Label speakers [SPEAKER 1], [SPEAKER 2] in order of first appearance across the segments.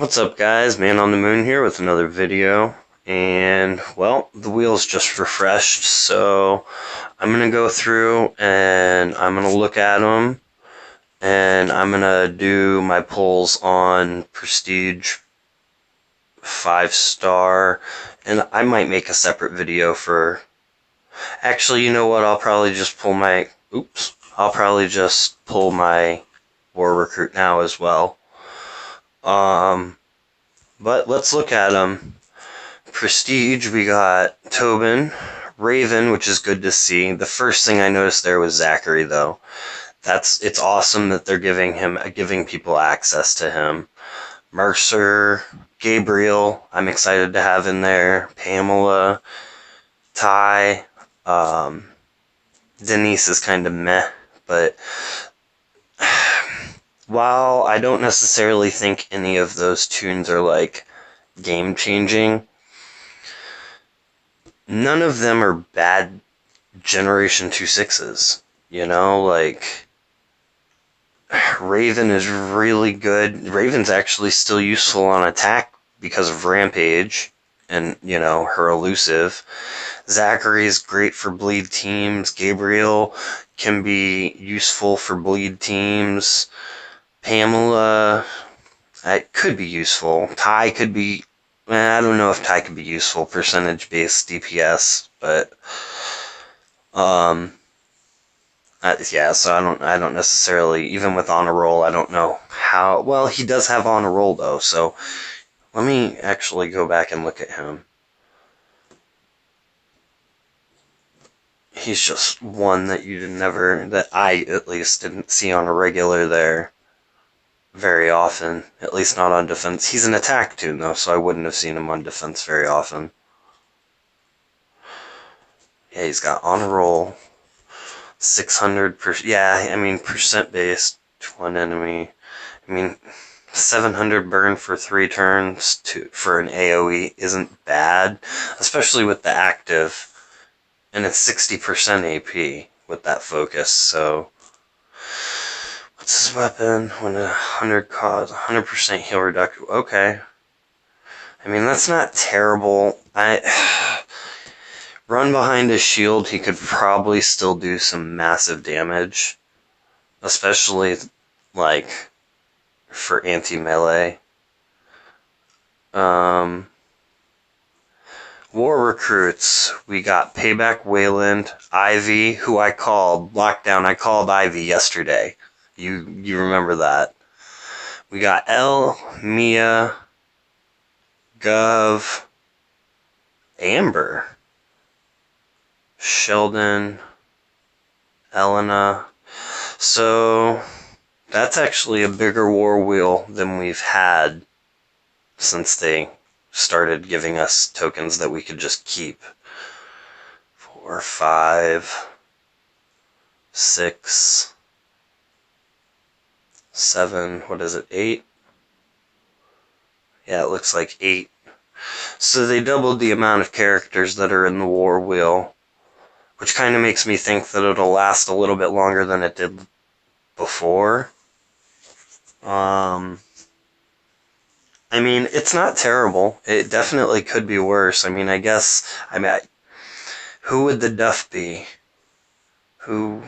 [SPEAKER 1] What's up, guys? Man on the Moon here with another video. And, well, the wheel's just refreshed, so I'm going to go through and I'm going to look at them and I'm going to do my pulls on Prestige 5-star, and I might make a separate video for... Actually, you know what? I'll probably just pull my... Oops. I'll probably just pull my War Recruit now as well. But let's look at them. Prestige, we got Tobin, Raven, which is good to see. The first thing I noticed there was Zachary, though. It's awesome that they're giving people access to him. Mercer, Gabriel, I'm excited to have in there. Pamela, Ty, Denise is kind of meh, but while I don't necessarily think any of those tunes are like game changing, none of them are bad Generation 2 6s. You know, like, Raven is really good. Raven's actually still useful on attack because of Rampage and, you know, her elusive. Zachary is great for bleed teams. Gabriel can be useful for bleed teams. Pamela, it could be useful. Ty could be... I don't know if Ty could be useful percentage-based DPS, but... yeah, so I don't necessarily, even with on a roll, I don't know how... Well, he does have on a roll, though, so let me actually go back and look at him. He's just one that that I at least didn't see on a regular there very often, at least not on defense. He's an attack toon, though, so I wouldn't have seen him on defense very often. Yeah, he's got on a roll, 600%. Yeah, I mean, percent based to one enemy. I mean, 700 burn for 3 turns for an AoE isn't bad, especially with the active, and it's 60% AP with that focus, so... What's his weapon? When 100 cause 100% heal reduction. Okay. I mean, that's not terrible. Run behind his shield, he could probably still do some massive damage. Especially, like, for anti-melee. War recruits. We got Payback Wayland, Ivy, who I called, Lockdown, I called Ivy yesterday. You remember that. We got Elle, Mia, Gov, Amber, Sheldon, Elena. So, that's actually a bigger war wheel than we've had since they started giving us tokens that we could just keep. 4, 5, 6, 7, what is it, 8? Yeah, it looks like 8. So they doubled the amount of characters that are in the war wheel, which kind of makes me think that it'll last a little bit longer than it did before. I mean, it's not terrible. It definitely could be worse. I mean, who would the Duff be? I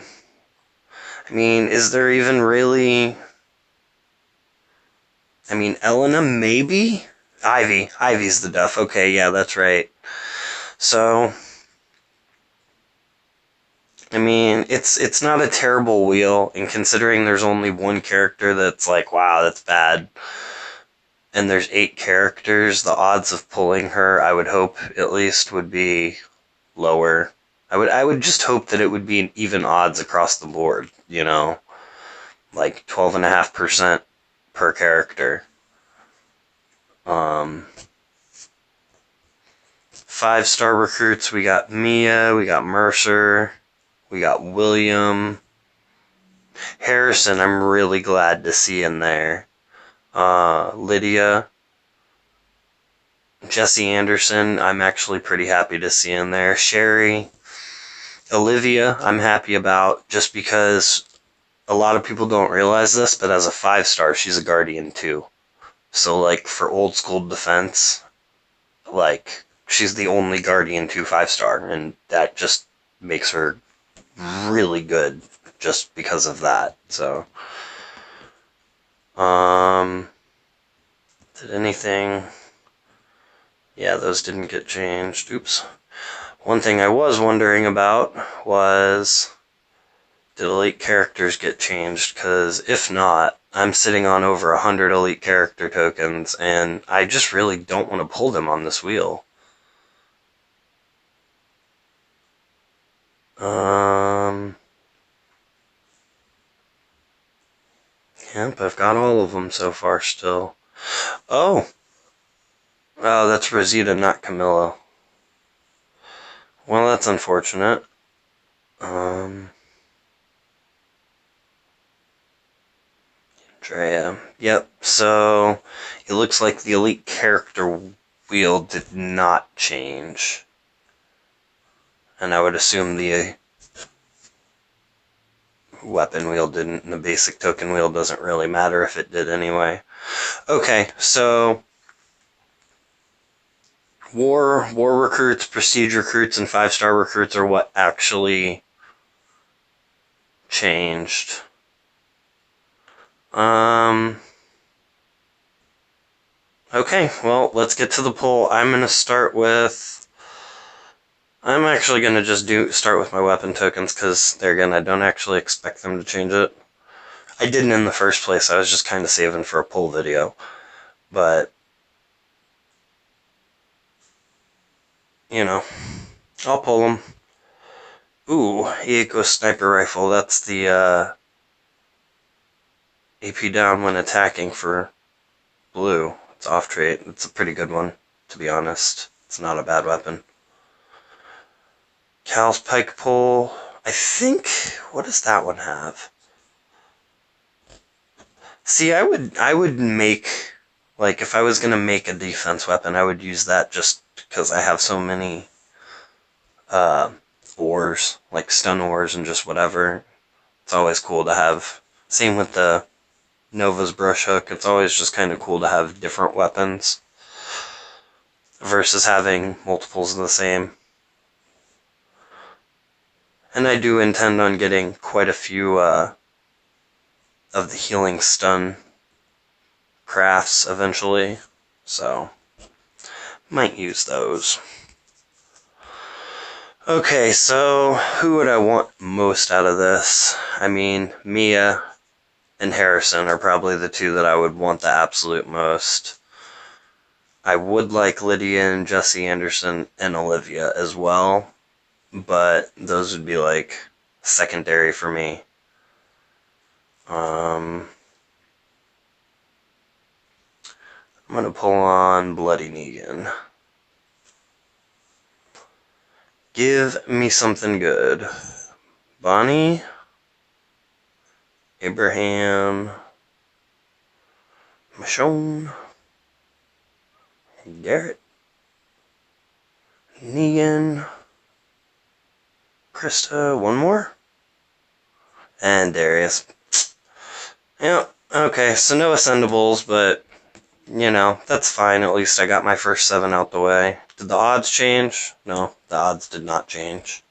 [SPEAKER 1] mean, is there even really... I mean, Elena, maybe? Ivy's the Duff. Okay, yeah, that's right. So, I mean, it's not a terrible wheel, and considering there's only one character that's like, wow, that's bad, and there's 8 characters, the odds of pulling her, I would hope, at least, would be lower. I would just hope that it would be an even odds across the board, you know? Like 12.5% per character. 5-star recruits, we got Mia, we got Mercer, we got William. Harrison, I'm really glad to see in there. Lydia. Jesse Anderson, I'm actually pretty happy to see in there. Sherry. Olivia, I'm happy about, just because a lot of people don't realize this, but as a 5-star, she's a Guardian too. So, like, for old school defense, like, she's the only Guardian 2 5-star, and that just makes her really good just because of that. So, did anything? Yeah, those didn't get changed. Oops. One thing I was wondering about was, did elite characters get changed? Because if not, I'm sitting on over 100 elite character tokens, and I just really don't want to pull them on this wheel. Yep, I've got all of them so far still. Oh! Oh, that's Rosita, not Camilla. Well, that's unfortunate. Drea. Yep, so it looks like the elite character wheel did not change. And I would assume the weapon wheel didn't, and the basic token wheel doesn't really matter if it did anyway. Okay, so war recruits, prestige recruits, and 5-star recruits are what actually changed. Okay, well, let's get to the poll. I'm gonna start with. I'm actually gonna just start with my weapon tokens because there again, I don't actually expect them to change it. I didn't in the first place. I was just kind of saving for a poll video, but you know, I'll pull them. Ooh, Eco Sniper Rifle. That's the AP down when attacking for blue. It's off trait. It's a pretty good one, to be honest. It's not a bad weapon. Cal's Pike Pole. I think. What does that one have? See, I would make, like, if I was gonna make a defense weapon, I would use that just because I have so many ores, like stun ores and just whatever. It's always cool to have. Same with the Nova's brush hook. It's always just kind of cool to have different weapons versus having multiples of the same. And I do intend on getting quite a few of the healing stun crafts eventually, so might use those. Okay, so who would I want most out of this? I mean, Mia and Harrison are probably the two that I would want the absolute most. I would like Lydia and Jesse Anderson and Olivia as well, but those would be like secondary for me. I'm gonna pull on Bloody Negan. Give me something good. Bonnie, Abraham, Michonne, Garrett, Negan, Krista, one more, and Darius. Yeah, okay, so no ascendables, but, you know, that's fine. At least I got my first 7 out the way. Did the odds change? No, the odds did not change.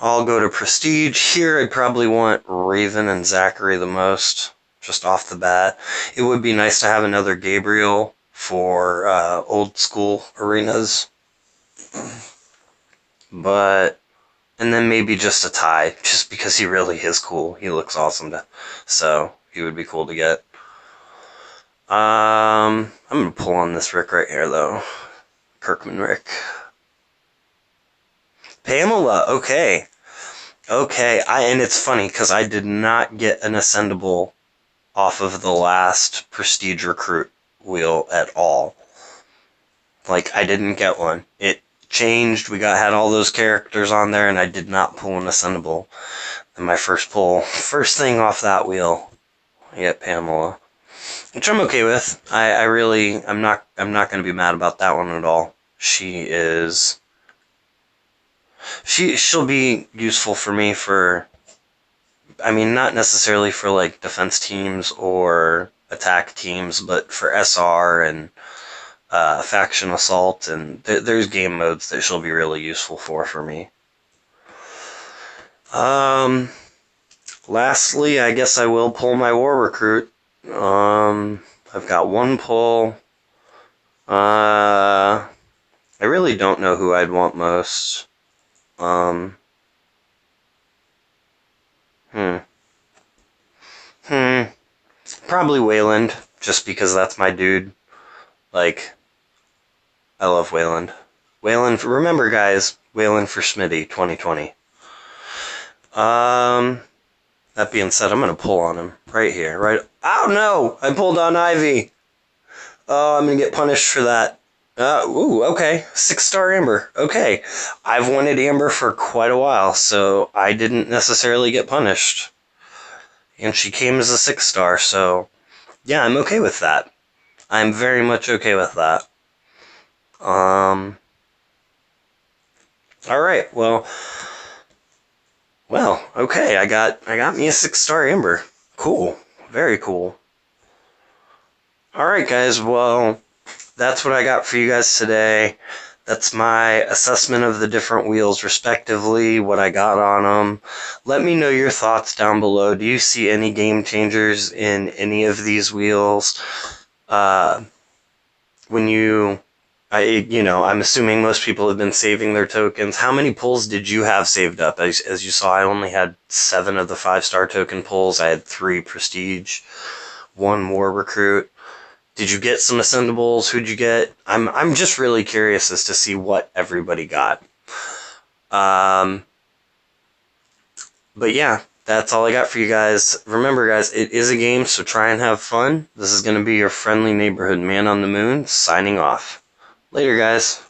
[SPEAKER 1] I'll go to Prestige. Here I'd probably want Raven and Zachary the most, just off the bat. It would be nice to have another Gabriel for old school arenas. But, and then maybe just a Ty, just because he really is cool. He looks awesome, so he would be cool to get. I'm gonna pull on this Rick right here, though. Kirkman Rick. Pamela, okay. Okay, and it's funny, because I did not get an ascendable off of the last Prestige Recruit wheel at all. Like, I didn't get one. It changed, had all those characters on there, and I did not pull an ascendable. And my first pull, first thing off that wheel, I get Pamela. Which I'm okay with. I'm not gonna be mad about that one at all. She'll be useful for me I mean, not necessarily for like defense teams or attack teams, but for SR and faction assault, and there's game modes that she'll be really useful for me. Lastly, I guess I will pull my war recruit. I've got one pull. I really don't know who I'd want most. Um, hmm. Probably Wayland, just because that's my dude. Like, I love Wayland. Wayland, remember guys, Wayland for Smitty 2020. That being said, I'm gonna pull on him right here, right. Oh no! I pulled on Ivy. Oh, I'm gonna get punished for that. Okay. 6-star Amber. Okay. I've wanted Amber for quite a while, so I didn't necessarily get punished. And she came as a 6-star, so yeah, I'm okay with that. I'm very much okay with that. Alright, okay, I got me a 6-star Amber. Cool. Very cool. Alright guys, well, that's what I got for you guys today. That's my assessment of the different wheels respectively, what I got on them. Let me know your thoughts down below. Do you see any game changers in any of these wheels? I'm assuming most people have been saving their tokens. How many pulls did you have saved up? As you saw, I only had 7 of the 5-star token pulls. I had 3 prestige, 1 war recruit. Did you get some ascendables? Who'd you get? I'm just really curious as to see what everybody got. But yeah, that's all I got for you guys. Remember, guys, it is a game, so try and have fun. This is going to be your friendly neighborhood man on the moon, signing off. Later, guys.